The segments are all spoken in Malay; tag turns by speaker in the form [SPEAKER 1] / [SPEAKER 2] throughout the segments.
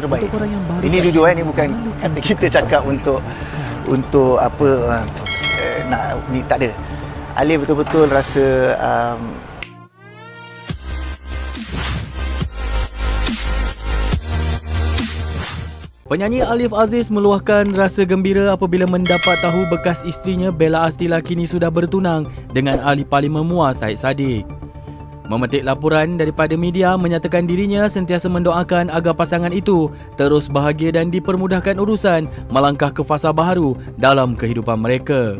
[SPEAKER 1] terbaik. Ini jujur ni bukan kata kita cakap untuk apa nak ni, tak ada. Alif betul-betul rasa
[SPEAKER 2] Penyanyi Alif Aziz meluahkan rasa gembira apabila mendapat tahu bekas isterinya Bella Astila kini sudah bertunang dengan ahli parlimen MUA Syed Saddiq. Memetik laporan daripada media menyatakan dirinya sentiasa mendoakan agar pasangan itu terus bahagia dan dipermudahkan urusan melangkah ke fasa baharu dalam kehidupan mereka.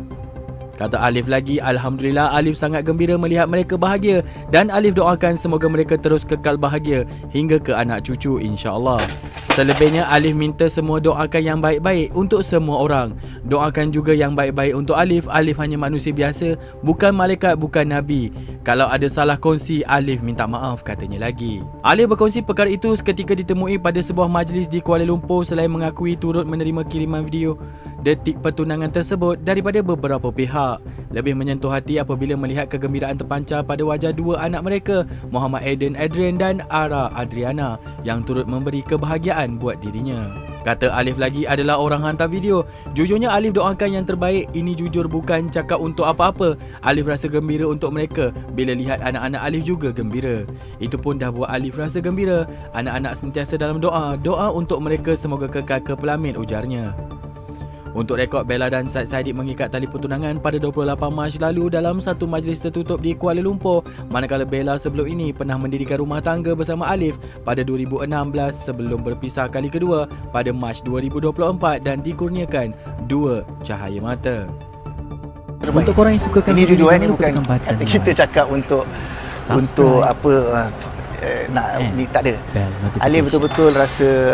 [SPEAKER 2] Kata Alif lagi, Alhamdulillah Alif sangat gembira melihat mereka bahagia dan Alif doakan semoga mereka terus kekal bahagia hingga ke anak cucu insya-Allah. Selebihnya Alif minta semua doakan yang baik-baik untuk semua orang. Doakan juga yang baik-baik untuk Alif. Alif hanya manusia biasa, bukan malaikat, bukan nabi. Kalau ada salah kongsi, Alif minta maaf, katanya lagi. Alif berkongsi perkara itu seketika ditemui pada sebuah majlis di Kuala Lumpur selain mengakui turut menerima kiriman video detik pertunangan tersebut daripada beberapa pihak. Lebih menyentuh hati apabila melihat kegembiraan terpancar pada wajah dua anak mereka, Muhammad Aiden Adrian dan Ara Adriana, yang turut memberi kebahagiaan buat dirinya. Kata Alif lagi adalah orang hantar video. Jujurnya Alif doakan yang terbaik. Ini jujur bukan cakap untuk apa-apa. Alif rasa gembira untuk mereka bila lihat anak-anak Alif juga gembira. Itu pun dah buat Alif rasa gembira. Anak-anak sentiasa dalam doa. Doa untuk mereka semoga kekal ke pelamin, ujarnya. Untuk rekod, Bella dan Syed Saddiq mengikat tali pertunangan pada 28 Mac lalu dalam satu majlis tertutup di Kuala Lumpur, manakala Bella sebelum ini pernah mendirikan rumah tangga bersama Alif pada 2016 sebelum berpisah kali kedua pada Mac 2024 dan dikurniakan 2 cahaya mata.
[SPEAKER 1] terbaik.
[SPEAKER 3] Untuk korang yang suka
[SPEAKER 1] Ini jujur ni bukan kata kita cakap untuk apa nak ni, tak ada. Alif betul-betul rasa